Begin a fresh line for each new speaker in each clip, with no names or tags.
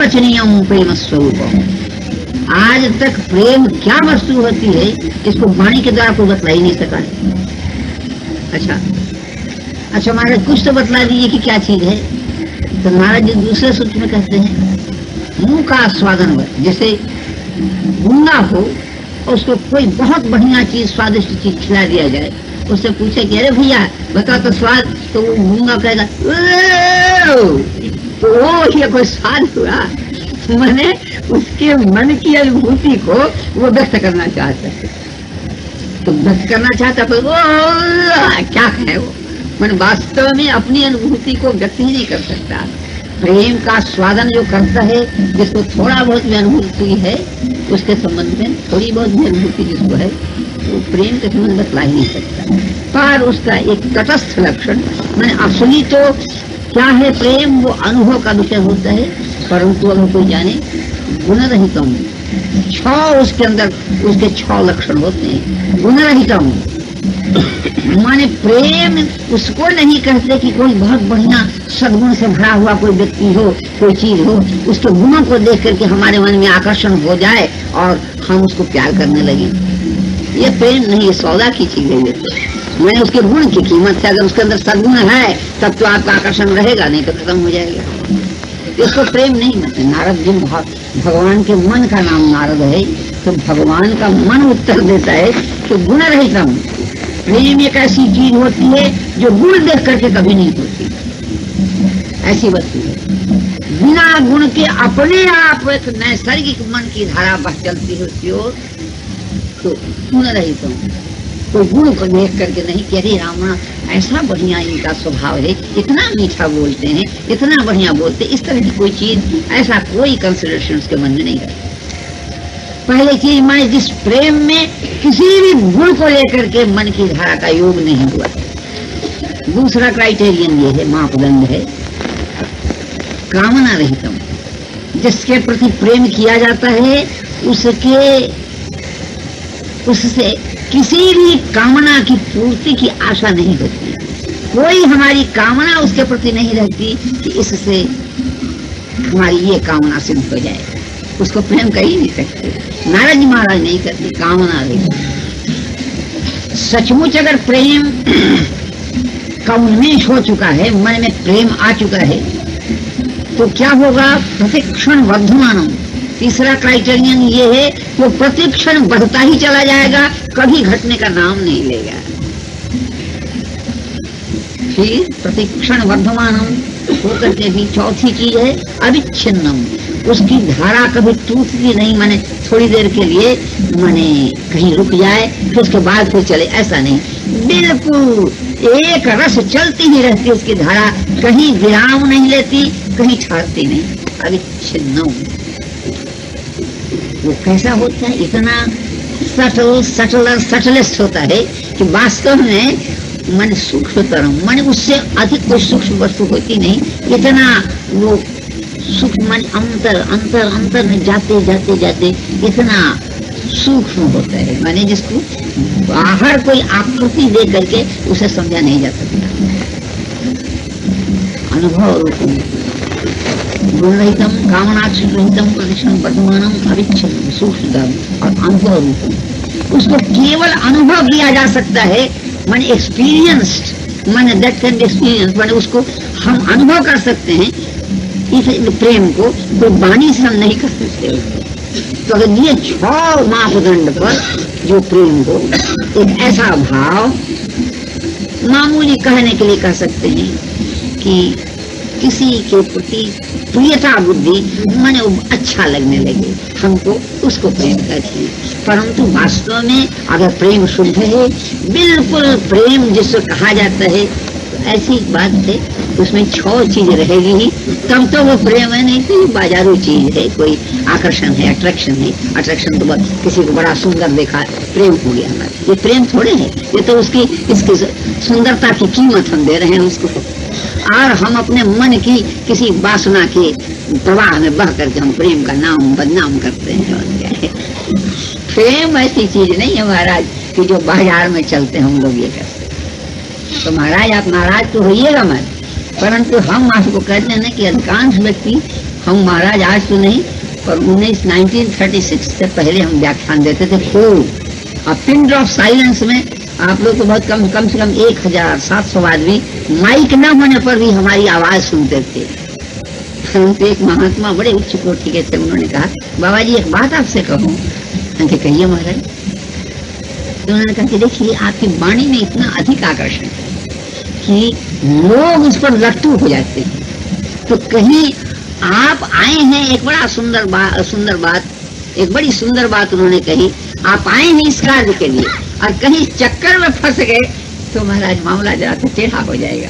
वचनीयम प्रेम स्वरूपम। आज तक प्रेम क्या वस्तु होती है इसको वाणी के द्वारा कोई बतला ही नहीं सका है। अच्छा महाराज कुछ तो बतला दीजिए कि क्या चीज है। तो महाराज जी दूसरे सूत्र में कहते हैं मुंह का आस्वादन हो, जैसे गूंगा हो और उसको कोई बहुत बढ़िया चीज स्वादिष्ट चीज खिला दिया जाए, उससे पूछे कि अरे भैया बता तो स्वाद, तो वो गूंगा कहेगा ओ ये कोई स्वाद हुआ। मैंने उसके मन की अनुभूति को वो व्यक्त करना चाहता है, तो व्यक्त करना चाहता तो वो क्या है वो, मैंने वास्तव में अपनी अनुभूति को व्यक्त ही नहीं कर सकता। प्रेम का स्वादन जो करता है, जिसको थोड़ा बहुत भी अनुभूति है, उसके संबंध में थोड़ी बहुत भी अनुभूति जिसको है, वो प्रेम के संबंध में बतला ही नहीं सकता। पर उसका एक तटस्थ लक्षण, मैंने असली तो क्या है प्रेम, वो अनुभव का विषय होता है, परंतु अगर कोई जाने गुणरहितम, उसके अंदर उसके 6 लक्षण होते हैं। गुणरहितम माने प्रेम उसको नहीं कहते कि कोई बहुत बढ़िया सद्गुण से भरा हुआ कोई व्यक्ति हो, कोई चीज हो, उसके गुणों को देख करके हमारे मन में आकर्षण हो जाए और हम उसको प्यार करने लगे। ये प्रेम नहीं, ये सौदा की चीज है। मैंने उसके गुण की कीमत से, अगर उसके अंदर सद्गुण है तब तो आपका आकर्षण रहेगा, नहीं तो खत्म हो जाएगा। इसको प्रेम नहीं मानते। नारद जी भगवान के मन का नाम नारद है, तो भगवान का मन उत्तर देता है कि गुण रहितम। प्रेम एक ऐसी चीज होती है जो गुण देख करके कभी नहीं होती, ऐसी वस्तु है। बिना गुण के अपने आप एक नैसर्गिक मन की धारा बह चलती होती हो, तो गुण रहितम। कोई गुण को देख करके नहीं कि अरे रावण ऐसा बढ़िया इनका स्वभाव है, इतना मीठा बोलते हैं, इतना बढ़िया बोलते, इस तरह की कोई चीज, ऐसा कोई कंसिडरेशन उसके मन में नहीं रहता। पहले चीज माने जिस प्रेम में किसी भी गुण को लेकर के मन की धारा का योग नहीं हुआ। दूसरा क्राइटेरियन ये है, मापदंड है कामना रहितम। जिसके प्रति प्रेम किया जाता है उससे किसी भी कामना की पूर्ति की आशा नहीं होती। कोई हमारी कामना उसके प्रति नहीं रहती कि इससे हमारी ये कामना सिद्ध हो जाए, उसको प्रेम कर ही नहीं सकते। नारद जी महाराज नहीं करते, कामना रहित। सचमुच अगर प्रेम का उन्मेष हो चुका है, मन में प्रेम आ चुका है, तो क्या होगा? प्रतिक्षण वर्धमानम। तीसरा क्राइटेरियन ये है कि वो प्रतिक्षण बढ़ता ही चला जाएगा, कभी घटने का नाम नहीं लेगा। फिर प्रतिक्षण वर्धमानम होकर के भी चौथी चीज है अविच्छिन्नम। उसकी धारा कभी टूटती नहीं, माने थोड़ी देर के लिए माने कहीं रुक जाए फिर उसके बाद फिर चले, ऐसा नहीं। बिल्कुल एक रस चलती ही रहती, उसकी धारा कहीं विराम नहीं लेती, कहीं छाड़ती नहीं। अविच्छिन्नम वो कैसा होता है? इतना सटलेस्ट होता है कि वास्तव में मन सूक्ष्मतरम, मन उससे अधिक कोई सूक्ष्म वस्तु होती नहीं। इतना वो सूक्ष्म मन अंतर में जाते जाते जाते इतना सूक्ष्म होता है, माने जिसको बाहर कोई आकृति दे करके उसे समझा नहीं जा सकता। अनुभव रूपम गुणरहितम कामनाक्षरहितम प्रतिक्षण वर्तमानम अविच्छिन्नम सूक्ष्मतम और अनुभव रूपम। उसको केवल अनुभव किया जा सकता है, माने एक्सपीरियंस्ड, माने दैट कैन बी एक्सपीरियंस, माने उसको हम अनुभव कर सकते हैं। इस प्रेम को कोई वाणी से हम नहीं कर सकते। तो अगर ये 6 मापदंड पर जो प्रेम को एक ऐसा भाव, मामूली कहने के लिए कह सकते हैं कि किसी के प्रति प्रियता बुद्धि माने अच्छा लगने लगे, हमको उसको प्रेम करते हैं। परंतु वास्तव में अगर प्रेम शुद्ध है, बिल्कुल प्रेम जिसको कहा जाता है, तो ऐसी बात है उसमें 6 चीज रहेगी ही, तब तो वो प्रेम है, नहीं तो बाजारू चीज है, कोई आकर्षण है, अट्रैक्शन है। अट्रैक्शन तो बस किसी को बड़ा सुंदर देखा प्रेम हो गया हमारा, ये प्रेम थोड़े है। ये तो इसकी सुंदरता की कीमत हम दे रहे हैं उसको, और हम अपने मन की किसी वासना के प्रवाह में बह करके हम प्रेम का नाम बदनाम करते हैं। और क्या है, प्रेम ऐसी चीज नहीं है महाराज कि जो बाजार में चलते हम लोग ये करते। तो महाराज आप नाराज तो होइएगा मत, परंतु हम आपको कहते हैं ना कि अधिकांश व्यक्ति हम महाराज आज तो नहीं, पर 1936 से पहले हम व्याख्यान देते थे खूब। और पिन ड्रॉप साइलेंस में आप लोग तो बहुत कम से कम 1700 आदमी माइक न होने पर भी हमारी आवाज सुनते थे। परंतु एक महात्मा बड़े उच्च कोटि के थे, उन्होंने कहा बाबा जी एक बात आपसे कहूं। कहिए महाराज। तो उन्होंने कहा कि देखिए आपकी वाणी में इतना अधिक आकर्षण है कि लोग उस पर लट्टू हो जाते हैं। तो कहीं आप आए हैं, एक बड़ा सुंदर बात, एक बड़ी सुंदर बात उन्होंने कही, आप आए हैं इस कार्य के लिए और कहीं चक्कर में फंस गए तो महाराज मामला जरा तो टेढ़ा हो जाएगा।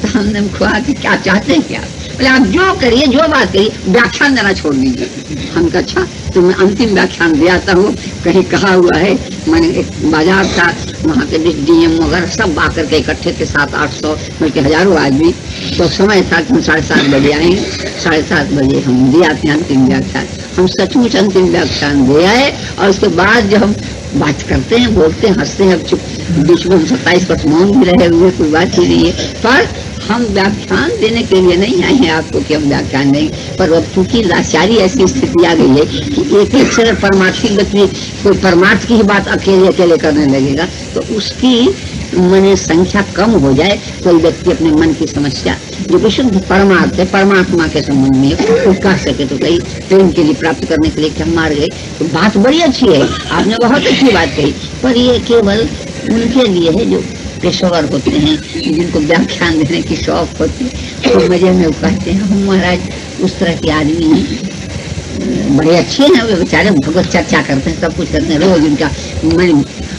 तो हमने कहा कि क्या चाहते हैं क्या? बोले आप जो करिए, जो बात करिए, व्याख्यान देना छोड़ दीजिए। हम कहा अच्छा तो मैं अंतिम व्याख्यान दे आता हूँ। कहीं कहा हुआ है, मैंने एक बाजार था, वहाँ के डीएम वगैरह सब आकर के इकट्ठे थे, 700-800 बल्कि हजारों आदमी। तो समय था कि हम 7:30 बजे आएंगे। 7:30 बजे हम दे आते हैं अंतिम व्याख्यान। हम सचमुच अंतिम व्याख्यान दे आए और उसके बाद जब हम बात करते हैं, बोलते हैं, हंसते हैं, चुप बीच में 27 मौन भी रहे हुए, कोई बात ही नहीं है। पर हम व्याख्यान देने के लिए नहीं आए हैं आपको कि हम व्याख्यान नहीं, पर अब चूंकि लाचारी ऐसी स्थिति आ गई है कि एक से परमार्थी व्यक्ति कोई परमार्थ की ही बात अकेले करने लगेगा तो उसकी मैंने संख्या कम हो जाए। कोई व्यक्ति अपने मन की समस्या जो विशुद्ध परमार्थ है, परमात्मा के संबंध में वो कह सके तो कहीं प्रेम के लिए प्राप्त करने के लिए क्या मार गए, तो बात बड़ी अच्छी है, आपने बहुत अच्छी बात कही। पर ये केवल उनके लिए है जो पेशेवर होते हैं, जिनको व्याख्यान देने की शौक होती है, तो मजे में वो कहते हैं। हम महाराज उस तरह के आदमी हैं, बड़े अच्छे हैं वे बेचारे, भगवत चर्चा करते हैं, सब कुछ करते हैं। रोज उनका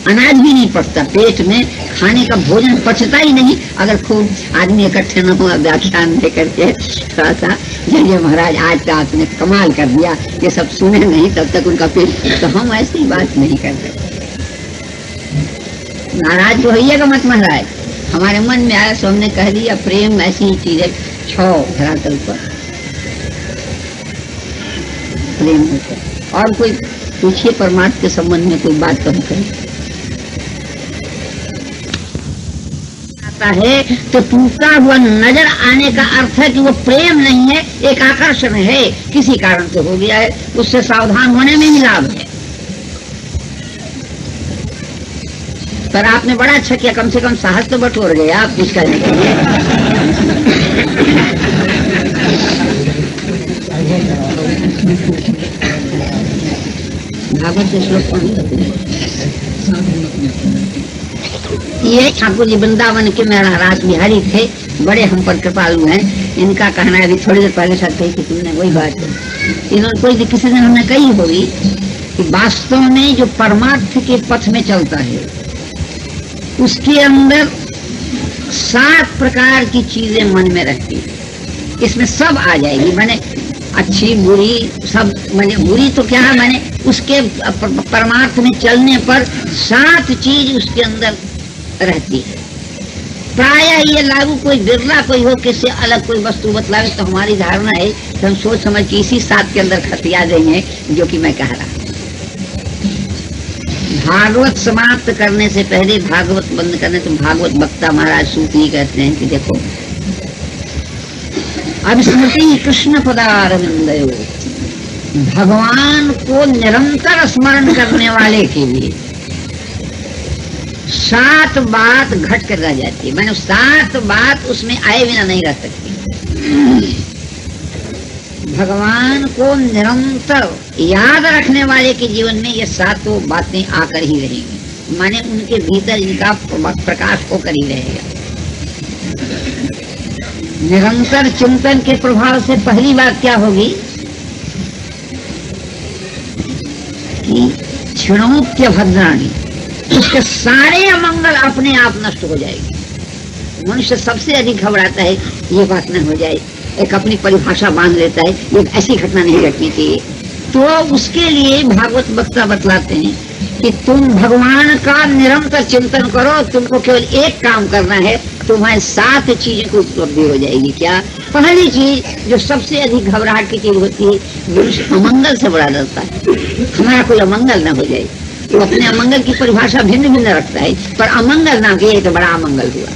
अनाज भी नहीं पचता, पेट में खाने का भोजन पचता ही नहीं अगर खूब आदमी इकट्ठे न हो व्याख्यान दे करके। थोड़ा सा जय महाराज आज तो आपने कमाल कर दिया, ये सब सुने नहीं तब तक उनका पेट। तो हम ऐसी बात नहीं करते। नाराज तो होइएगा मत महाराज, हमारे मन में आया सो हमने कह दिया। प्रेम ऐसी ही चीज है, छो धरातल पर प्रेम होता है। और कोई पूछिए परमार्थ के संबंध में कोई बात कम करें आता है तो टूटा हुआ नजर आने का अर्थ है कि वो प्रेम नहीं है, एक आकर्षण है, किसी कारण से हो गया है, उससे सावधान होने में ही लाभ है। पर आपने बड़ा अच्छा किया, कम से कम साहस तो बटोर गए आप कुछ करने के लिए। भागवत से श्लोक ये ठाकुर जी वृंदावन के मेरा रास बिहारी थे, बड़े हम पर कृपालु हैं। इनका कहना है, अभी थोड़ी देर पहले साथ कही कि तुमने वही बात है, इन्होंने कोई किसी दिन हमने कही होगी कि वास्तव में जो परमार्थ के पथ में चलता है उसके अंदर 7 प्रकार की चीजें मन में रहती है, इसमें सब आ जाएगी। मैंने अच्छी बुरी सब, मैंने बुरी तो क्या है, मैंने उसके परमार्थ में चलने पर 7 चीज उसके अंदर रहती है। प्रायः ये लागू कोई बिरला कोई हो, किससे अलग कोई वस्तु बतलावे तो हमारी धारणा है कि हम सोच समझ के इसी 7 के अंदर खतिया देंगे जो कि मैं कह रहा हूं। भागवत समाप्त करने से पहले, भागवत बंद करने तो भागवत वक्ता महाराज सूत ही कहते हैं कि देखो अब स्मृति कृष्ण पदारविंदयो, भगवान को निरंतर स्मरण करने वाले के लिए 7 बात घट कर रह जाती है। मैंने 7 बात उसमें आए बिना नहीं रह सकती। भगवान को निरंतर याद रखने वाले के जीवन में ये 7 बातें आकर ही रहेंगी, माने उनके भीतर इनका प्रकाश होकर ही रहेगा। निरंतर चिंतन के प्रभाव से पहली बात क्या होगी कि क्षणोप्य भद्राणी, उसके सारे अमंगल अपने आप नष्ट हो जाएगी। मनुष्य सबसे अधिक घबराता है ये बात न हो जाए, एक अपनी परिभाषा बांध लेता है, ये ऐसी घटना नहीं घटनी चाहिए। तो उसके लिए भागवत वक्ता बतलाते हैं कि तुम भगवान का निरंतर चिंतन करो, तुमको केवल एक काम करना है, तुम्हारे 7 चीजों की उपलब्धि हो जाएगी। क्या? पहली चीज जो सबसे अधिक घबराहट की चीज होती है, मनुष्य अमंगल से बड़ा डरता है, हमारा कोई अमंगल न हो जाए। वो अपने अमंगल की परिभाषा भिन्न भिन्न रखता है, पर अमंगल ना किए तो बड़ा अमंगल हुआ।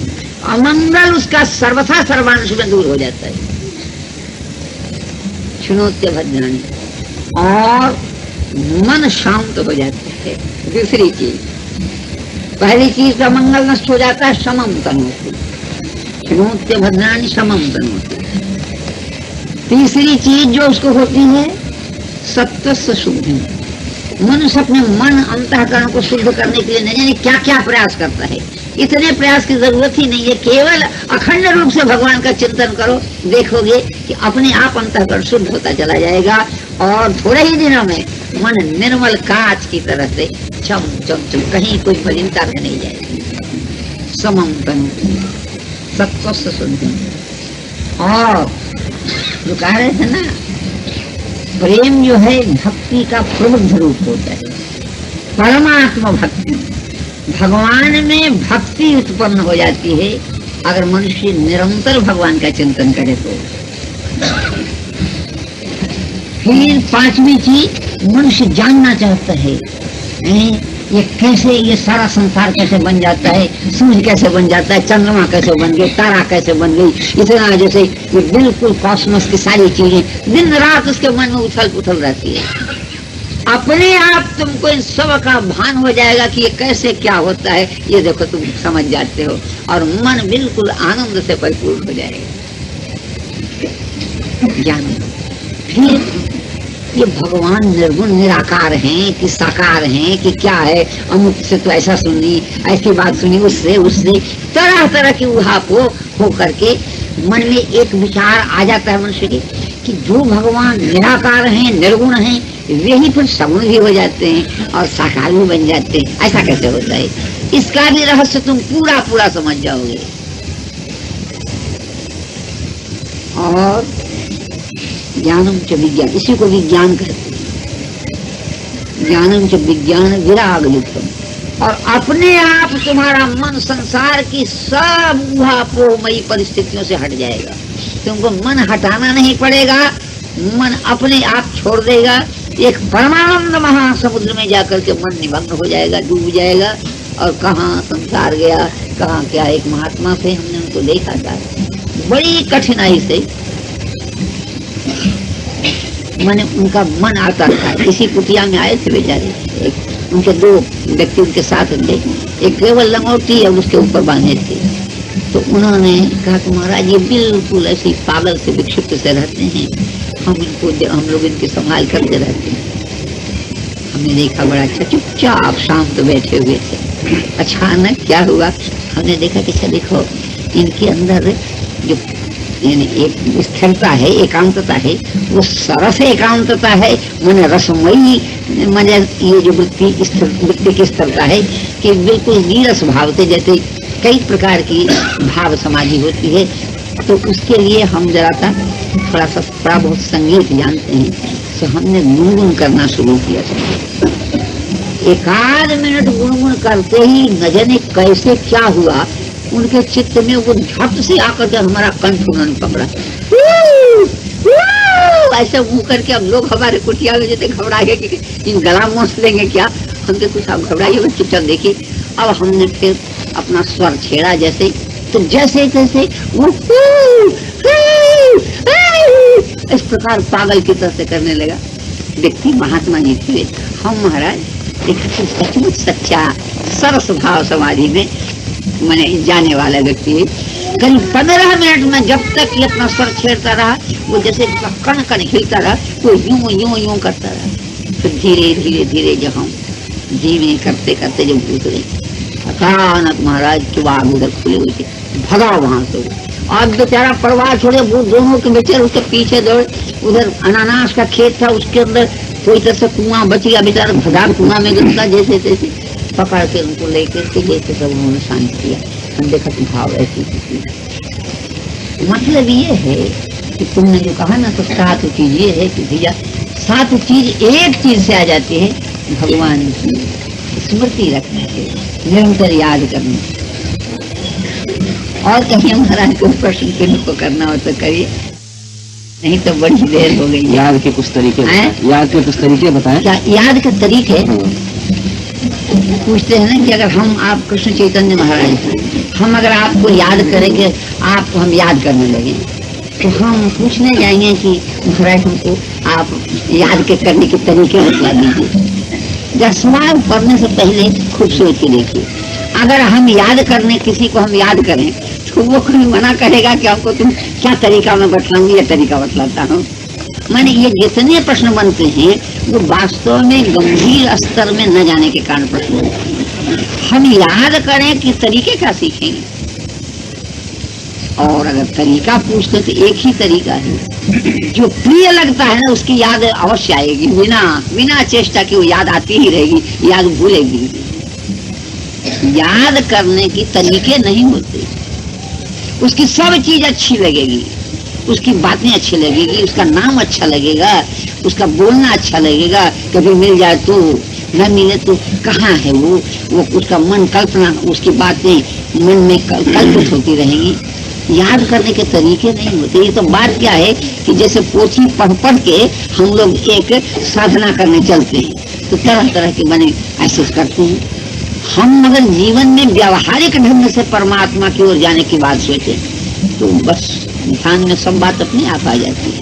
अमंगल उसका सर्वथा सर्वांश में दूर हो जाता है। शुनोत्य भद्राणी, और मन शांत हो जाता है। दूसरी चीज, पहली चीज का मंगल नष्ट हो जाता है, समम तनोति, शुनोत्य भद्राणी समम तनोति। तीसरी चीज जो उसको होती है, सत्वस्य शुद्धि। मनुष्य अपने मन अंतःकरण को शुद्ध करने के लिए नहीं जाने क्या क्या प्रयास करता है। इतने प्रयास की जरूरत ही नहीं है, केवल अखंड रूप से भगवान का चिंतन करो, देखोगे कि अपने आप अंतःकरण शुद्ध होता चला जाएगा, और थोड़े ही दिनों में मन निर्मल कांच की तरह से चम चम चम, कहीं कोई मलिनता में नहीं जाएगी। समम तनु सत्वस्य शुद्धि। और जो कह रहे थे ना, प्रेम जो है भक्ति का प्रबुद्ध रूप होता है। परमात्मा भक्ति, भगवान में भक्ति उत्पन्न हो जाती है अगर मनुष्य निरंतर भगवान का चिंतन करे तो। फिर पांचवी चीज, मनुष्य जानना चाहता है ये कैसे, ये सारा संसार कैसे बन जाता है, सूर्य कैसे बन जाता है, चंद्रमा कैसे बन गए, तारा कैसे बन गई, इतना जैसे ये बिल्कुल कॉस्मोस की सारी चीजें दिन रात उसके मन में उछल पुथल रहती है। अपने आप तुमको इन सब का भान हो जाएगा कि ये कैसे क्या होता है, ये देखो तुम समझ जाते हो, और मन बिल्कुल आनंद से परिपूर्ण हो जाएगा। ज्ञान। फिर ये भगवान निर्गुण निराकार हैं कि साकार हैं कि क्या है, अमुक से तो ऐसा सुनी, ऐसी बात सुनी, उससे तरह तरह की उहापोह हो करके मन में एक विचार आ जाता है मनुष्य की कि जो भगवान निराकार हैं, निर्गुण हैं, वे ही फिर सगुण भी हो जाते हैं और साकार भी बन जाते हैं। ऐसा कैसे होता है? इसका भी रहस्य तुम पूरा पूरा समझ जाओगे। और ज्ञानम च विज्ञान, इसी को विज्ञान कहते हैं। ज्ञानम च विज्ञान विराग युक्तम, और अपने आप तुम्हारा मन संसार की सब ऊहापोहमयी परिस्थितियों से हट जाएगा। तुमको मन हटाना नहीं पड़ेगा, मन अपने आप छोड़ देगा। एक परमानंद महासमुद्र में जाकर के मन निमग्न हो जाएगा, डूब जाएगा। और कहाँ संसार गया, कहाँ क्या। एक महात्मा थे, हमने उनको देखा था, बड़ी कठिनाई से मैंने उनका मन आता था। इसी कुटिया में आए थे बेचारे, उनके दो व्यक्ति उनके साथ थे, एक केवल लंगोटी और उसके ऊपर बांधे थे। तो उन्होंने कहा कि महाराज ये बिल्कुल ऐसे पागल से विक्षिप्त से रहते हैं, हम लोग इनकी संभाल करते रहते हैं। हमने देखा बड़ा अच्छा चुपचाप शांत बैठे हुए थे। अचानक क्या हुआ, हमने देखा कि अच्छा देखो इनके अंदर जो यानी एक स्थिरता है, एकांतता है, वो सरस एकांतता है, मन रसमयी मन ये जो वृत्ति की स्थिरता है कि बिल्कुल नीरस भाव से, जैसे कई प्रकार की भाव समाधि होती है। तो उसके लिए हम जरा सा थोड़ा बहुत संगीत जानते हैं, तो हमने गुनगुन करना शुरू किया। एक आध मिनट गुनगुन करते ही न जाने कैसे क्या हुआ, उनके चित्त में वो झट से आकर के हमारा कंठ उन्होंने पकड़ा। ऐसे मुंह करके हम लोग हमारे कुटिया में जैसे घबरा गए कि इन गला मोस लेंगे क्या। हमने कुछ आप घबराइए, चुपचाप देखिए। अब हमने फिर अपना स्वर छेड़ा जैसे, तो जैसे जैसे वो इस प्रकार पागल की तरह से करने लगा। व्यक्ति महात्मा जी थे, हम महाराज देखा सचमुच सच्चा सरस भाव समाधि में मैंने जाने वाला व्यक्ति है। करीब 15 मिनट में जब तक ये अपना स्वर छेड़ता रहा, वो जैसे कण कण हिलता रहा, वो यूं यूं यूं करता रहा। फिर धीरे धीरे धीरे जब हम धीमे करते करते जब उतरे, अचानक महाराज की बाग उधर खुली हुई थी, भगा वहां से। आज बेचारा परिवार छोड़े, वो दोनों के बेचारे उसके पीछे दौड़े। उधर अनानास का खेत था, उसके अंदर कोई तरह से कुआं बच गया, बेचारा भगा कुआं में घुसा। जैसे तैसे पकड़ के उनको लेकर के जैसे सब उन्होंने शांत किया। हम देखा कि भाव ऐसी मतलब ये है कि तुमने जो कहा ना, तो 7 चीज ये है कि भैया 7 चीज एक चीज से आ जाती है, भगवान की स्मृति रखना है, निरंतर याद करना। और कहीं महाराज को प्रश्न चिन्ह को करना हो तो करिए, नहीं तो बड़ी देर हो गई।
याद के कुछ तरीके, याद के कुछ तरीके बताएं।
क्या याद के तरीके? पूछते हैं ना कि अगर हम आप कृष्ण चैतन्य महाराज, हम अगर आपको याद करेंगे, आपको हम याद करने लगे, तो हम पूछने जाएंगे कि महाराज हमको आप याद के करने के तरीके बतला दीजिए। जब सवाल पढ़ने से पहले खूब सोच के देखिए, अगर हम याद करने किसी को हम याद करें तो वो कोई मना करेगा कि हमको तुम क्या तरीका मैं बतलाऊंगी, ये तरीका बतलाता हूँ। माने ये जितने प्रश्न बनते हैं वो वास्तव में गंभीर स्तर में न जाने के कारण प्रश्न बनते हैं। हम याद करें कि तरीके क्या सीखेंगे, और अगर तरीका पूछते तो एक ही तरीका है जो प्रिय लगता है ना उसकी याद अवश्य आएगी, बिना चेष्टा की वो याद आती ही रहेगी, याद भूलेगी। याद करने की तरीके नहीं होते, उसकी सब चीज अच्छी लगेगी, उसकी बातें अच्छी लगेगी, उसका नाम अच्छा लगेगा, उसका बोलना अच्छा लगेगा। कभी मिल जाए तो, न मिले तो कहाँ है वो उसका मन कल्पना, उसकी बातें मन में कल्पित होती रहेंगी। याद करने के तरीके नहीं होते। ये तो बात क्या है कि जैसे पोथी पढ़ पढ़ के हम लोग एक साधना करने चलते हैं तो तरह तरह के बने ऐसे करते हैं। हम अगर जीवन में व्यावहारिक ढंग से परमात्मा की ओर जाने की बात सोचे तो बस ध्यान में सब बात अपने आप आ जाती है।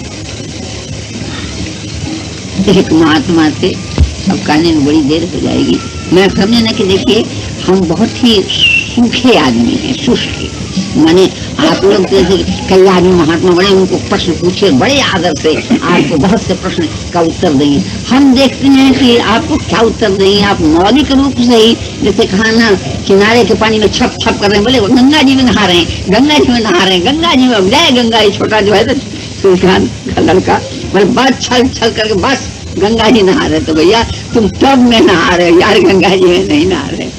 एक महात्मा थे, अब कहने में बड़ी देर हो जाएगी, मैं समझे ना कि देखिए हम बहुत ही सूखे आदमी हैं, शुष्क। माने आप लोग जैसे कई आदमी महात्मा बड़े, उनको प्रश्न पूछे बड़े आदर से, आपको बहुत से प्रश्न का उत्तर देंगे। हम देखते हैं कि आपको क्या उत्तर देंगे, आप मौलिक रूप से ही जैसे कहा ना किनारे के पानी में छप छप कर रहे हैं, बोले गंगा जी में नहा रहे हैं, गंगा जी में नहा रहे हैं, गंगा जी में जय गंगा। ये छोटा जो है सुल्तान का लड़का बोले बस छल छल करके बस गंगा जी नहा रहे। तो भैया तुम टब में नहा रहे हो यार, गंगा जी में नहीं नहा रहे।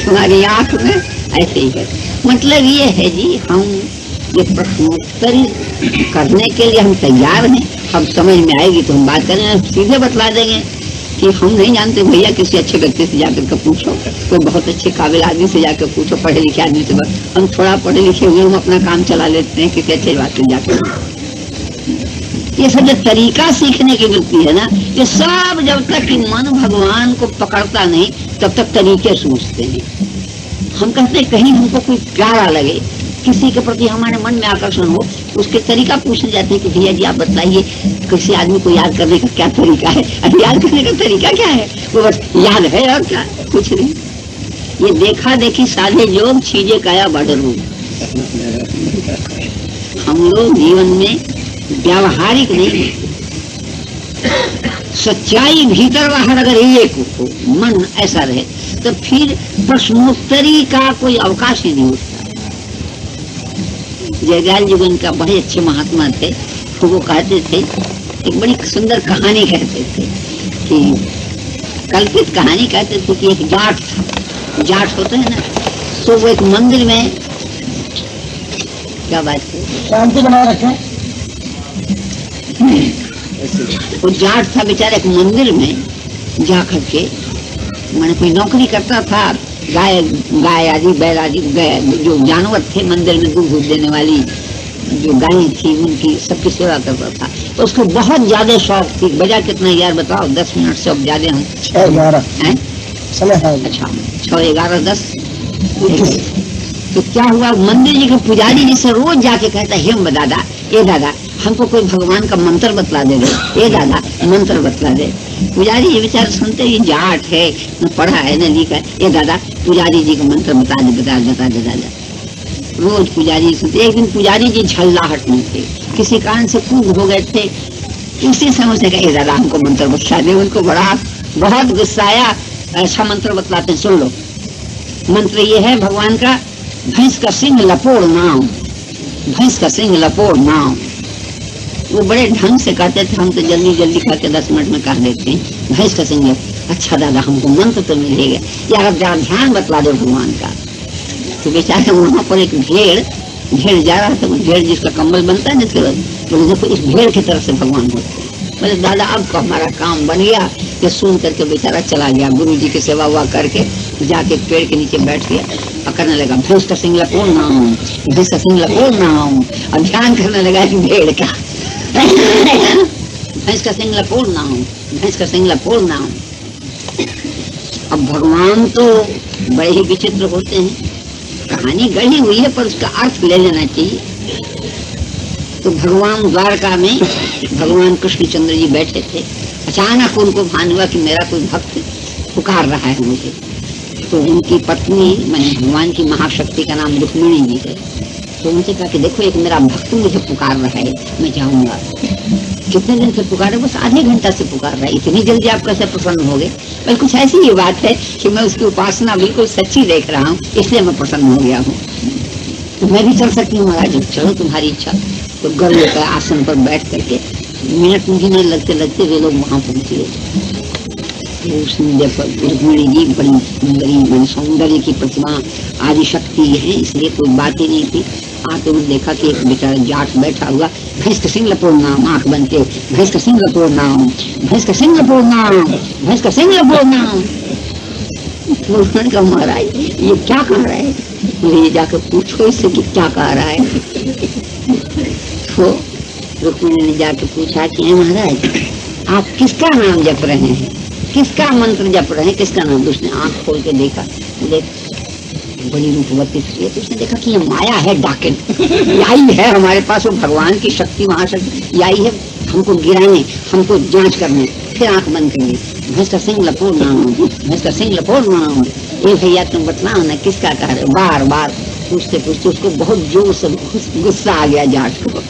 तुम्हारी आंख में ऐसे ही है। मतलब ये है जी, हम ये प्रश्नोत्तरी करने के लिए हम तैयार हैं। हम समझ में आएगी तो हम बात करें, सीधे बतला देंगे कि हम नहीं जानते भैया, किसी अच्छे व्यक्ति से जाकर के पूछो, कोई बहुत अच्छे काबिल आदमी से जाकर पूछो, पढ़े लिखे आदमी से। हम थोड़ा पढ़े लिखे हुए हम अपना काम चला लेते हैं किसी अच्छे बात से जाकर। ये सब जो तरीका सीखने की वृत्ति है ना, ये सब जब तक कि मन भगवान को पकड़ता नहीं तब तक तरीके सूझते हैं। हम कहते हैं कहीं हमको कोई प्यारा लगे, किसी के प्रति हमारे मन में आकर्षण हो, उसके तरीका पूछने जाते हैं कि भैया जी आप बतलाइए किसी आदमी को याद करने का क्या तरीका है। अब याद करने का तरीका क्या है, वो बस याद है और क्या, कुछ नहीं। ये देखा देखी साधे योग चीजें काया बड़ रूप। हम लोग जीवन में व्यावहारिक नहीं, सच्चाई भीतर बाहर अगर एक हो, मन ऐसा रहे तो फिर प्रश्नोत्तरी का कोई अवकाश ही नहीं होता। जयदयाल जी उनका बड़े अच्छे महात्मा थे, तो वो कहते थे, एक बड़ी सुंदर कहानी कहते थे कि कल्पित कहानी कहते थे कि एक जाट था, जाट होते हैं ना, तो वो एक मंदिर में, क्या बात है, शांति बनाए रखें, वो जाट था बेचारा, एक मंदिर में जा करके मैंने कोई नौकरी करता था, गाय आदि बैल आदि जो जानवर थे मंदिर में दूध देने वाली जो गाय थी उनकी सबकी सेवा करता था। तो उसको बहुत ज्यादा शौक थी। बजा कितना यार बताओ, 10 मिनट से अब ज्यादा हम
6:11 समय है।
अच्छा 6, 11, 10। तो क्या हुआ, मंदिर जी के पुजारी जी से रोज जाके कहता, हे दादा, ये दादा हमको कोई भगवान का मंत्र बतला दे, ये दादा मंत्र बतला दे। पुजारी जी बेचारे सुनते, ये जाट है, न पढ़ा है न लिखा है, ये दादा पुजारी जी का मंत्र बता दे बता दे दादा। रोज पुजारी सुनते। एक दिन पुजारी जी झल्लाहट में थे, किसी कारण से कूद हो गए थे, उसी समय से कहा, ये दादा हमको मंत्र बतला दे। उनको बहुत गुस्सा आया, अच्छा मंत्र बतलाते, सुन लो। मंत्र ये है भगवान का, भैंस का सिंह लपोड़ नाम, भैंस का सिंह लपोड़ नाम। वो बड़े ढंग से कहते थे, हम तो जल्दी जल्दी करके 10 मिनट में कह देते हैं, भैंस का सिंह। अच्छा दादा हमको मंत्र तो मिलेगा यार, अब जरा ध्यान बतला दो भगवान का। तो बेचारे वहां पर एक भेड़ जा रहा था, भेड़ जिसका कंबल बनता है ना, तो देखो इस भेड़ की तरफ से भगवान होते हैं। बोले दादा अब तो हमारा काम बन गया। ये सुन करके बेचारा चला गया, गुरु जी की सेवा हुआ करके जाके पेड़ के नीचे बैठ गया और करने लगा, भैंस का सिंह लपोड़ नाम, भैंस का सिंह लपोड़ नाम। और ध्यान करने लगा कि भेड़ का, भैंस का सिंह लपोड़ नाम, भैंस का सिंह लपोड़ नाम। अब भगवान तो बड़े ही विचित्र होते हैं, कहानी गढ़ी हुई है पर उसका अर्थ ले लेना चाहिए। तो भगवान द्वारका में भगवान कृष्णचंद्र जी बैठे थे। अचानक उनको भान हुआ कि मेरा कोई भक्त पुकार रहा है मुझे। तो उनकी पत्नी मैंने भगवान की महाशक्ति का नाम रुक्मिणी जी है, तो उनसे कहा कि देखो एक मेरा भक्त मुझे पुकार रहा है, मैं जाऊंगा। कितने दिन से पुकार है? बस आधे घंटा से पुकार रहा है, इतनी जल्दी आप कैसे प्रसन्न हो गए? बस कुछ ऐसी ही बात है कि मैं उसकी उपासना बिल्कुल सच्ची देख रहा हूँ, इसलिए मैं प्रसन्न हो गया हूँ। तो मैं भी चल सकती हूँ महाराज? चलो तुम्हारी इच्छा। तो गर्व का आसन पर बैठ करके मिनट मुझे नहीं लगते लगते वे लोग वहां पहुंचे। तो उसने देखो रुक्मिणी जी बड़ी सुंदरी, मन सौंदर्य की प्रतिमा, आदि शक्ति है, इसलिए कोई बात ही नहीं थी। आके उन्होंने देखा कि एक बेचारा जाट बैठा हुआ, भैंस का सिंह लपोड़ नाम, आंख बन के भैंस का सिंह लपोड़ नाम, भैंस का सिंह लपोड़ नाम, भैंस का सिंह लपोड़ नाम। तो उन्होंने कहा महाराज ये क्या कह रहा है? मुझे जाकर पूछो इससे कि क्या कह रहा है। तो रुक्मिणी ने जाके पूछा कि महाराज आप किसका नाम जप रहे हैं, किसका मंत्र जप रहे हैं, किसका नाम? तो उसने आंख खोल के देखा, बड़ी रूपवती स्त्री है। तो उसने देखा कि ये माया है, डाकिन आई है हमारे पास, वो भगवान की शक्ति महाशक्ति आई है हमको गिराने, हमको जांच करने। फिर आंख बंद कर ली, भैंस का सिंह लपोड़ नाम, भैंस का सिंह लपोड़ नाम। ये भैया तुम बतलाओ ना किसका कह रहे? बार बार पूछते पूछते उसको बहुत जोर से गुस्सा आ गया जाट को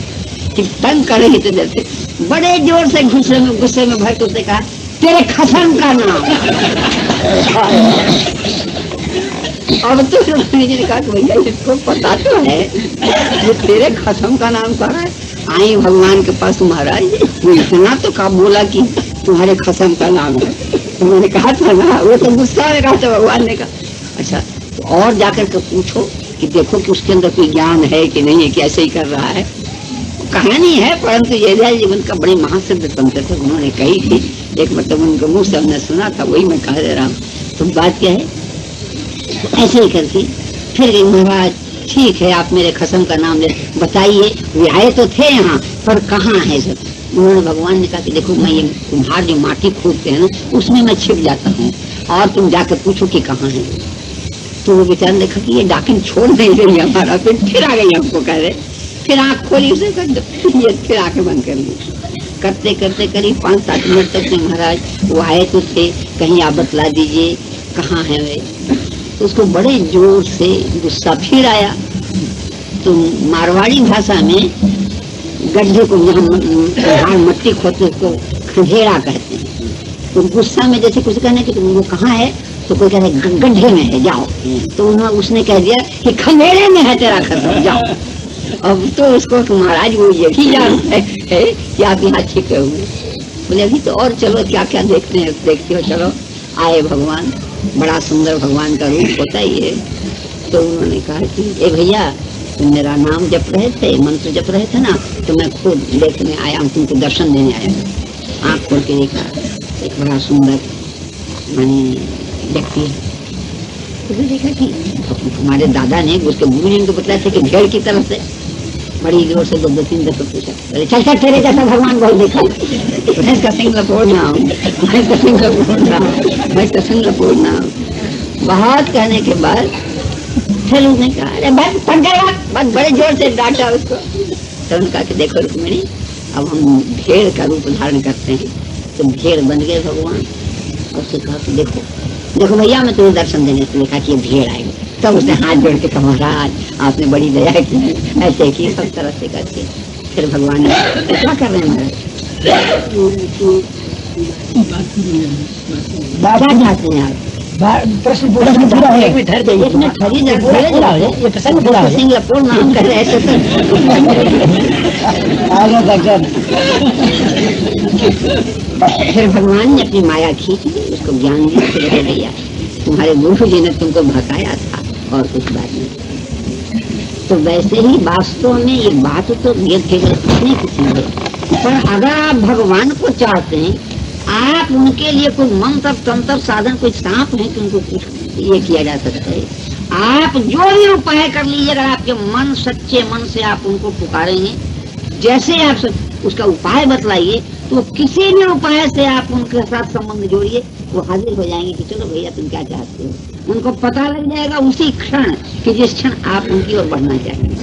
कि तंग कर रही थी। जैसे बड़े जोर से गुस्से में भर के उसने कहा तेरे खसम का नाम। अब तो रुक्मिणी जी ने कहा कि भैया इसको पता तो है ये तेरे खसम का नाम कह रहा है। आई भगवान के पास महाराज, वो इतना तो का बोला कि तुम्हारे खसम का नाम है। तो मैंने कहा था ना, वो तो गुस्सा में कहा था। भगवान ने कहा अच्छा तो और जाकर के पूछो कि देखो कि उसके अंदर कोई ज्ञान है कि नहीं है, कि ऐसे ही कर रहा है। कहानी है परंतु ये जीवन का बड़ी महासिद्ध तंत्र थे, उन्होंने कही थी। एक मतलब उनके मुंह से हमने सुना था, वही मैं कह दे रहा हूँ। तो बात क्या है, तो ऐसे ही करके फिर गई महाराज ठीक है आप मेरे खसम का नाम ले बताइए, वे आए तो थे यहाँ पर कहाँ है सब? उन्होंने भगवान ने कहा कि देखो मैं ये कुम्हार जो माटी खोदते हैं ना उसमें मैं छिप जाता हूँ और तुम जाकर पूछो कि कहाँ है। तो वो बेचारा ने देखा कि ये डाकिन छोड़ नहीं रही हमारा, फिर आ गई हमको कह रहे। फिर आँख खोली उसे ये फिर आके बंद कर ली। करते करते करीब 5-7 मिनट तक महाराज वो आए तो थे, कहीं आप बतला दीजिए कहाँ है वे। तो उसको बड़े जोर से गुस्सा फिर आया। तो मारवाड़ी भाषा में गड्ढे को यहाँ मट्टी खोदते उसको खंडेरा कहते हैं। तो गुस्सा में जैसे कुछ कहने कि वो कहाँ है, तो कोई कह रहे गड्ढे में है जाओ। तो उसने कह दिया कि खंडेरे में है तेरा खसम जाओ। अब तो उसको महाराज वो यही जानते है कि आप यहाँ छिपे हुए। बोले अभी तो और चलो क्या क्या देखते हैं, देखते हो चलो। आए भगवान, बड़ा सुंदर भगवान का रूप होता ही है। तो उन्होंने कहा कि ए भैया तुम मेरा नाम जप रहे थे, मंत्र जप रहे थे ना, तो मैं खुद देखने आया हूँ, तुमको दर्शन देने आया हूँ। आँख खोल के देखा एक बड़ा सुंदर माने व्यक्ति है। तो देखा कि हमारे दादा ने उसके गुरु जी को बताया था कि भेड़ की तरफ से बड़ी जोर से 2-3 दफे पूछा, अरे चल चल तेरे जैसा भगवान बहुत देखा, भैंस का सिंह लपोड़ना, भैंस का सिंह लपोड़ना, भैंस का सिंह लपोड़ना। बहुत कहने के बाद फिर उसने कहा अरे भाई थक गया, बहुत बड़े जोर से डांटा उसको। तो उन्होंने कहा कि देखो रुक्मिणी अब हम भेड़ का रूप धारण करते हैं। तो भेड़ बन गए भगवान। और उससे कहा कि देखो देखो भैया मैं तुम्हें दर्शन देने से देखा कि ये भेड़ आएगी। तब उसने हाथ जोड़ के कहा महाराज आपने बड़ी दया की, ऐसे की सब तरह से करके। फिर भगवान ने क्या कर रहे हैं महाराज जाते हैं आप
प्रश्न पूरा है, एक मिनट ठहर जाइए,
एक मिनट ठहरी जाए,
ये प्रसंग पूरा है।
सिंह लपोड़ नाम कर रहे ऐसे फिर भगवान ने अपनी माया खींच ली, उसको ज्ञान दिया, भैया तुम्हारे गुरु जी ने तुमको भकाया था और कुछ बात नहीं। तो वैसे ही वास्तव में ये बात तो ये केवल पूछने की चीज है, पर अगर आप भगवान को चाहते हैं, आप उनके लिए कोई मंत्र तंत्र साधन कोई सांप है कि उनको कुछ ये किया जा सकता है। आप जो भी उपाय कर लीजिए, अगर आपके मन सच्चे मन से आप उनको पुकारेंगे, जैसे आप उसका उपाय बतलाइए, तो किसी भी उपाय से आप उनके साथ संबंध जोड़िए, वो हाजिर हो जाएंगे कि चलो भैया तुम क्या चाहते हो। उनको पता लग जाएगा उसी क्षण कि जिस क्षण आप उनकी ओर बढ़ना चाहेंगे।